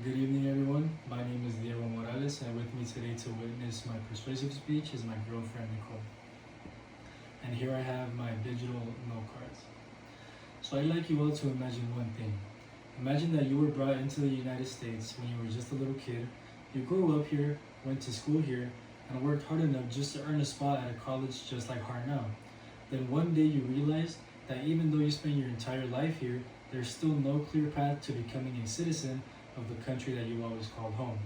Good evening, everyone. My name is Diego Morales, and with me today to witness my persuasive speech is my girlfriend, Nicole. And here I have my digital note cards. So I'd like you all to imagine one thing. Imagine that you were brought into the United States when you were just a little kid. You grew up here, went to school here, and worked hard enough just to earn a spot at a college just like Harnell. Then one day you realized that even though you spent your entire life here, there's still no clear path to becoming a citizen of the country that you always called home.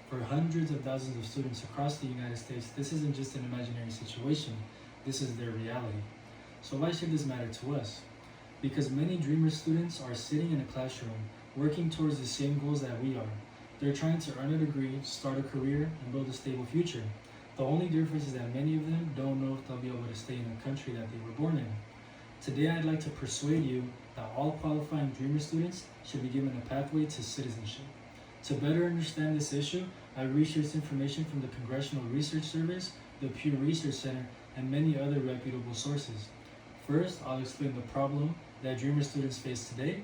For hundreds of thousands of students across the United States, this isn't just an imaginary situation, this is their reality. So why should this matter to us? Because many Dreamer students are sitting in a classroom, working towards the same goals that we are. They're trying to earn a degree, start a career, and build a stable future. The only difference is that many of them don't know if they'll be able to stay in the country that they were born in. Today I'd like to persuade you that all qualifying Dreamer students should be given a pathway to citizenship. To better understand this issue, I researched information from the Congressional Research Service, the Pew Research Center, and many other reputable sources. First, I'll explain the problem that Dreamer students face today,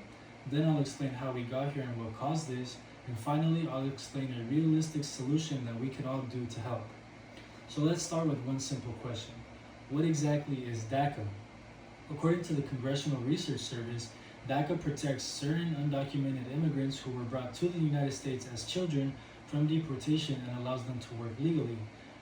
then I'll explain how we got here and what caused this, and finally I'll explain a realistic solution that we can all do to help. So let's start with one simple question. What exactly is DACA? According to the Congressional Research Service, DACA protects certain undocumented immigrants who were brought to the United States as children from deportation and allows them to work legally.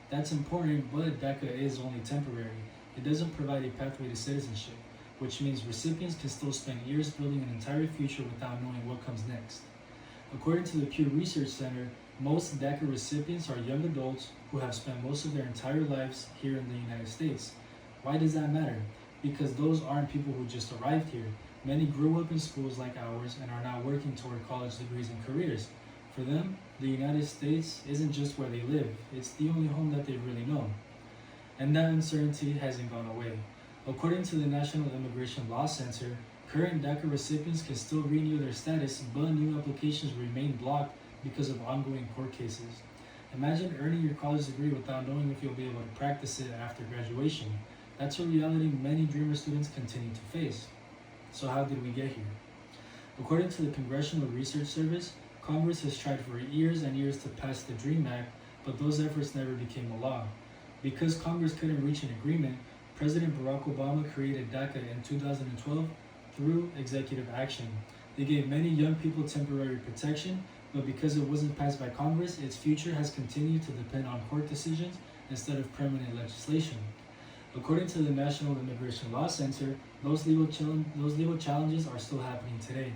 That's important, but DACA is only temporary. It doesn't provide a pathway to citizenship, which means recipients can still spend years building an entire future without knowing what comes next. According to the Pew Research Center, most DACA recipients are young adults who have spent most of their entire lives here in the United States. Why does that matter? Because those aren't people who just arrived here. Many grew up in schools like ours and are now working toward college degrees and careers. For them, the United States isn't just where they live, it's the only home that they've really known. And that uncertainty hasn't gone away. According to the National Immigration Law Center, current DACA recipients can still renew their status, but new applications remain blocked because of ongoing court cases. Imagine earning your college degree without knowing if you'll be able to practice it after graduation. That's a reality many Dreamer students continue to face. So how did we get here? According to the Congressional Research Service, Congress has tried for years and years to pass the DREAM Act, but those efforts never became a law. Because Congress couldn't reach an agreement, President Barack Obama created DACA in 2012 through executive action. They gave many young people temporary protection, but because it wasn't passed by Congress, its future has continued to depend on court decisions instead of permanent legislation. According to the National Immigration Law Center, those legal challenges are still happening today.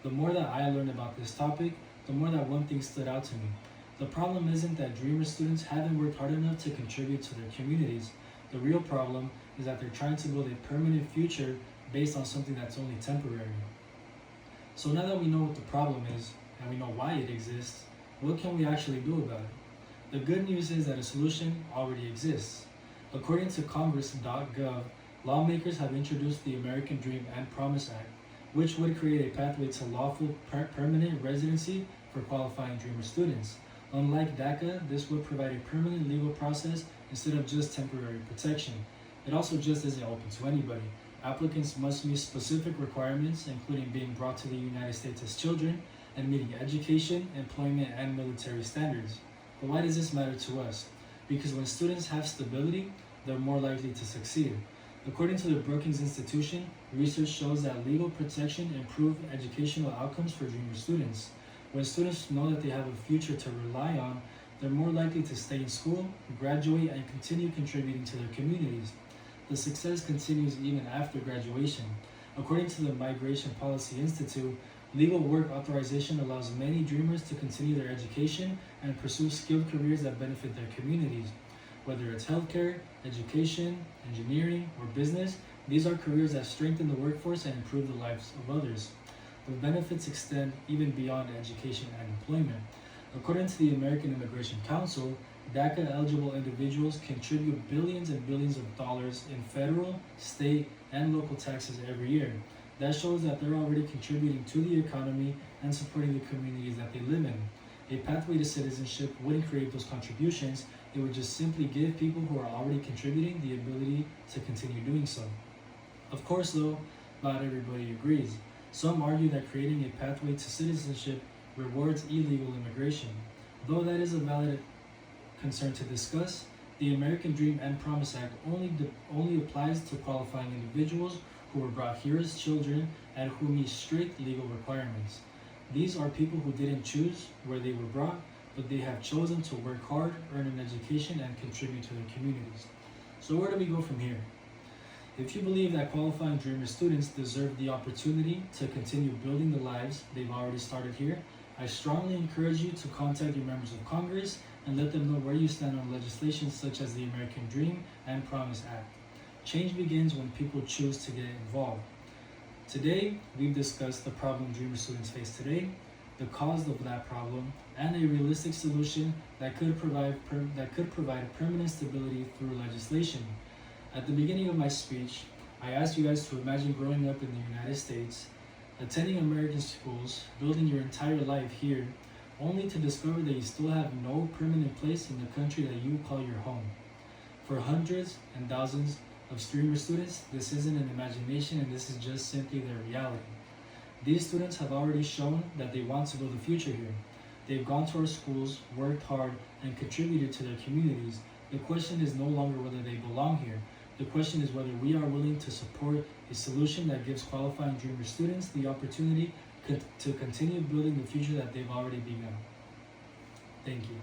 The more that I learned about this topic, the more that one thing stood out to me. The problem isn't that Dreamer students haven't worked hard enough to contribute to their communities. The real problem is that they're trying to build a permanent future based on something that's only temporary. So now that we know what the problem is, and we know why it exists, what can we actually do about it? The good news is that a solution already exists. According to Congress.gov, lawmakers have introduced the American Dream and Promise Act, which would create a pathway to lawful permanent residency for qualifying Dreamer students. Unlike DACA, this would provide a permanent legal process instead of just temporary protection. It also just isn't open to anybody. Applicants must meet specific requirements, including being brought to the United States as children and meeting education, employment, and military standards. But why does this matter to us? Because when students have stability, they're more likely to succeed. According to the Brookings Institution, research shows that legal protection improves educational outcomes for Dreamer students. When students know that they have a future to rely on, they're more likely to stay in school, graduate, and continue contributing to their communities. The success continues even after graduation. According to the Migration Policy Institute, legal work authorization allows many Dreamers to continue their education and pursue skilled careers that benefit their communities. Whether it's healthcare, education, engineering, or business, these are careers that strengthen the workforce and improve the lives of others. The benefits extend even beyond education and employment. According to the American Immigration Council, DACA-eligible individuals contribute billions and billions of dollars in federal, state, and local taxes every year. That shows that they're already contributing to the economy and supporting the communities that they live in. A pathway to citizenship wouldn't create those contributions, it would just simply give people who are already contributing the ability to continue doing so. Of course though, not everybody agrees. Some argue that creating a pathway to citizenship rewards illegal immigration. Though that is a valid concern to discuss, the American Dream and Promise Act only applies to qualifying individuals who were brought here as children and who meet strict legal requirements. These are people who didn't choose where they were brought, but they have chosen to work hard, earn an education, and contribute to their communities. So where do we go from here? If you believe that qualifying Dreamer students deserve the opportunity to continue building the lives they've already started here, I strongly encourage you to contact your members of Congress and let them know where you stand on legislation such as the American Dream and Promise Act. Change begins when people choose to get involved. Today, we've discussed the problem Dreamer students face today, the cause of that problem, and a realistic solution that could provide permanent stability through legislation. At the beginning of my speech, I asked you guys to imagine growing up in the United States, attending American schools, building your entire life here, only to discover that you still have no permanent place in the country that you call your home. For hundreds and thousands of Dreamer students, this isn't an imagination and this is just simply their reality. These students have already shown that they want to build a future here. They've gone to our schools, worked hard, and contributed to their communities. The question is no longer whether they belong here. The question is whether we are willing to support a solution that gives qualifying Dreamer students the opportunity to continue building the future that they've already begun. Thank you.